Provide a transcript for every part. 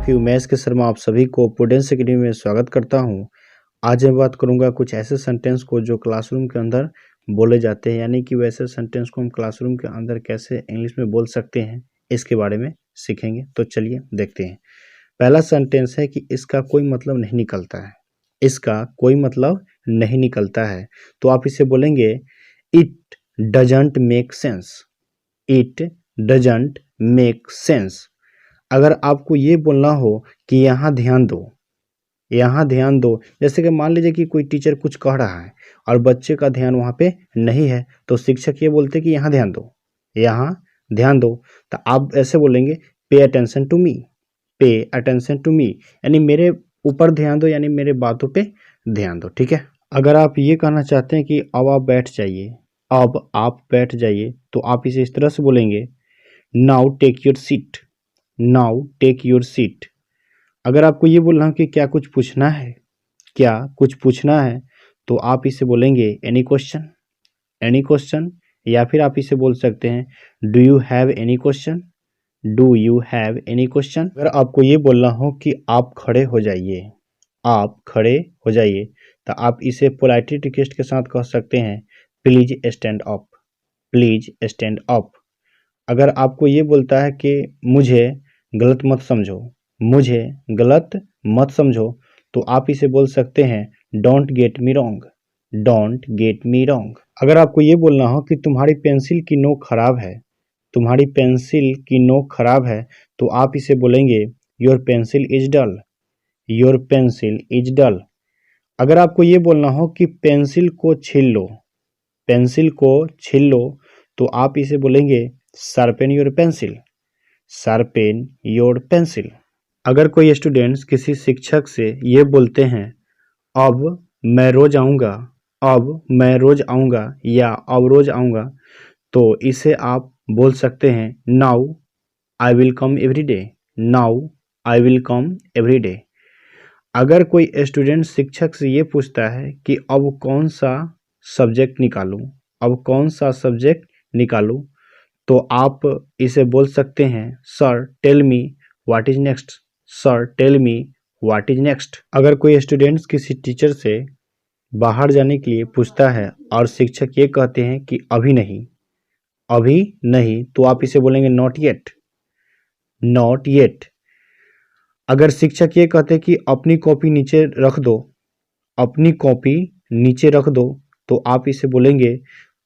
Of you मैं SK. Sharma आप सभी को प्रूडेंस एकेडमी में स्वागत करता हूं। आज मैं बात करूंगा कुछ ऐसे सेंटेंस को जो क्लासरूम के अंदर बोले जाते हैं, यानी कि वैसे सेंटेंस को हम क्लासरूम के अंदर कैसे इंग्लिश में बोल सकते हैं, इसके बारे में सीखेंगे। तो चलिए देखते हैं। पहला सेंटेंस है कि इसका कोई मतलब नहीं निकलता है। इसका कोई मतलब नहीं निकलता है, तो आप इसे बोलेंगे it doesn't make sense. It doesn't make sense. अगर आपको ये बोलना हो कि यहाँ ध्यान दो, यहाँ ध्यान दो, जैसे कि मान लीजिए कि कोई टीचर कुछ कह रहा है और बच्चे का ध्यान वहाँ पे नहीं है, तो शिक्षक ये बोलते कि यहाँ ध्यान दो, यहाँ ध्यान दो। तो आप ऐसे बोलेंगे pay attention to me, pay attention to me, यानी मेरे ऊपर ध्यान दो, यानी मेरे बातों पे ध्यान दो। ठीक है। अगर आप ये कहना चाहते हैं कि अब आप बैठ जाइए, अब आप बैठ जाइए, तो आप इसे इस तरह से बोलेंगे now take your seat, now take your seat. अगर आपको ये बोलना है कि क्या कुछ पूछना है, क्या कुछ पूछना है, तो आप इसे बोलेंगे एनी क्वेश्चन, एनी क्वेश्चन। या फिर आप इसे बोल सकते हैं do you have any question, do you have any question. अगर आपको ये बोलना हो कि आप खड़े हो जाइए, आप खड़े हो जाइए, तो आप इसे पोलाइटली रिक्वेस्ट के साथ कह सकते हैं please stand up, please stand up. अगर आपको ये बोलता है कि मुझे गलत मत समझो, मुझे गलत मत समझो, तो आप इसे बोल सकते हैं don't get me wrong, don't get me wrong. अगर आपको ये बोलना हो कि तुम्हारी पेंसिल की नोक खराब है, तुम्हारी पेंसिल की नोक खराब है, तो आप इसे बोलेंगे your pencil is dull, your pencil is dull. अगर आपको ये बोलना हो कि पेंसिल को छील लो, पेंसिल को छील लो, तो आप इसे बोलेंगे sharpen your pencil, sharpen your pencil. अगर कोई स्टूडेंट्स किसी शिक्षक से ये बोलते हैं अब मैं रोज आऊँगा, अब मैं रोज आऊँगा या अब रोज आऊँगा, तो इसे आप बोल सकते हैं now I will come every day, now I will come every day. अगर कोई स्टूडेंट शिक्षक से ये पूछता है कि अब कौन सा सब्जेक्ट निकालूं, अब कौन सा सब्जेक्ट निकालूं, तो आप इसे बोल सकते हैं sir tell me what is next, sir tell me what is next. अगर कोई स्टूडेंट्स किसी टीचर से बाहर जाने के लिए पूछता है और शिक्षक ये कहते हैं कि अभी नहीं, अभी नहीं, तो आप इसे बोलेंगे नॉट येट, नॉट येट। अगर शिक्षक ये कहते हैं कि अपनी कॉपी नीचे रख दो, अपनी कॉपी नीचे रख दो, तो आप इसे बोलेंगे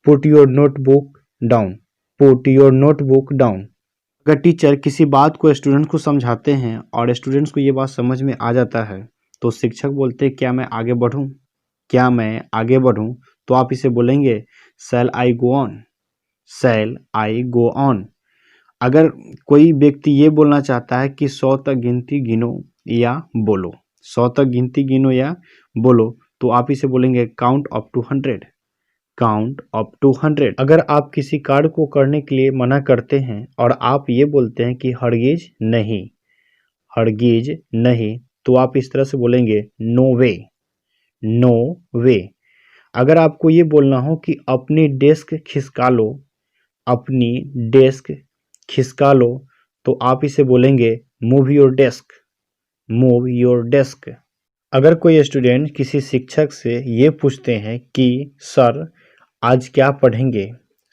put your notebook down, put your notebook down. अगर टीचर किसी बात को स्टूडेंट को समझाते हैं और स्टूडेंट्स को ये बात समझ में आ जाता है, तो शिक्षक बोलते हैं क्या मैं आगे बढ़ूं, क्या मैं आगे बढ़ूं, तो आप इसे बोलेंगे शैल आई go on, shell I go on. अगर कोई व्यक्ति ये बोलना चाहता है कि 100 तक गिनती गिनो या बोलो, 100 तक गिनती गिनो या बोलो, तो आप इसे बोलेंगे count up to 100, count up to 100। अगर आप किसी कार्य को करने के लिए मना करते हैं और आप ये बोलते हैं कि हरगिज नहीं, हरगिज नहीं, तो आप इस तरह से बोलेंगे नो वे, नो वे। अगर आपको ये बोलना हो कि अपनी डेस्क खिसका लो, अपनी डेस्क खिसका लो, तो आप इसे बोलेंगे move your desk, move your desk. अगर कोई स्टूडेंट किसी शिक्षक से ये पूछते हैं कि सर आज क्या पढ़ेंगे,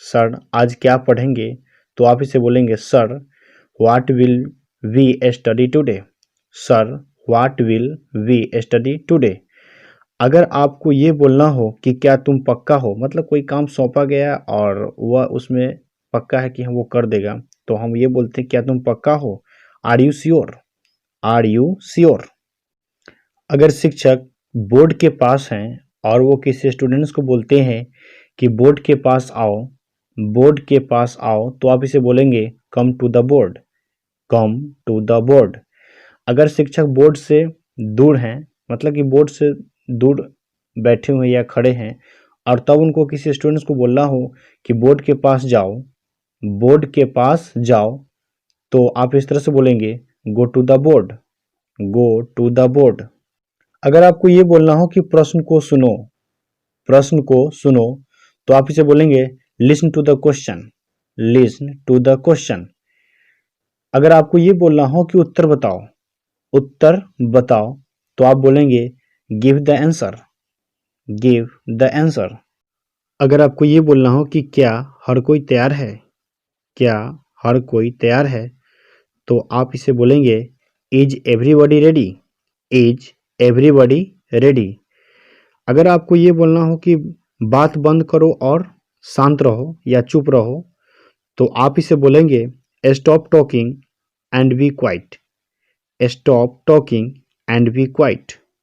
सर आज क्या पढ़ेंगे, तो आप इसे बोलेंगे sir what will we study today, sir what will we study today. अगर आपको ये बोलना हो कि क्या तुम पक्का हो, मतलब कोई काम सौंपा गया और वह उसमें पक्का है कि हम वो कर देगा, तो हम ये बोलते हैं क्या तुम पक्का हो, are you sure, are you sure. अगर शिक्षक बोर्ड के पास हैं और वो किसी स्टूडेंट्स को बोलते हैं कि बोर्ड के पास आओ, बोर्ड के पास आओ, तो आप इसे बोलेंगे come to the board, come to the board. अगर शिक्षक बोर्ड से दूर हैं, मतलब कि बोर्ड से दूर बैठे हुए या खड़े हैं, और तब उनको किसी स्टूडेंट्स को बोलना हो कि बोर्ड के पास जाओ, बोर्ड के पास जाओ, तो आप इस तरह से बोलेंगे go to the board, go to the board. अगर आपको ये बोलना हो कि प्रश्न को सुनो, प्रश्न को सुनो, तो आप इसे बोलेंगे listen to the question, listen to the question. अगर आपको ये बोलना हो कि उत्तर बताओ, उत्तर बताओ, तो आप बोलेंगे give the answer, give the answer. अगर आपको ये बोलना हो कि क्या हर कोई तैयार है, क्या हर कोई तैयार है, तो आप इसे बोलेंगे is everybody ready, is everybody ready. अगर आपको ये बोलना हो कि बात बंद करो और शांत रहो या चुप रहो, तो आप इसे बोलेंगे stop talking and be quiet, stop talking and be quite.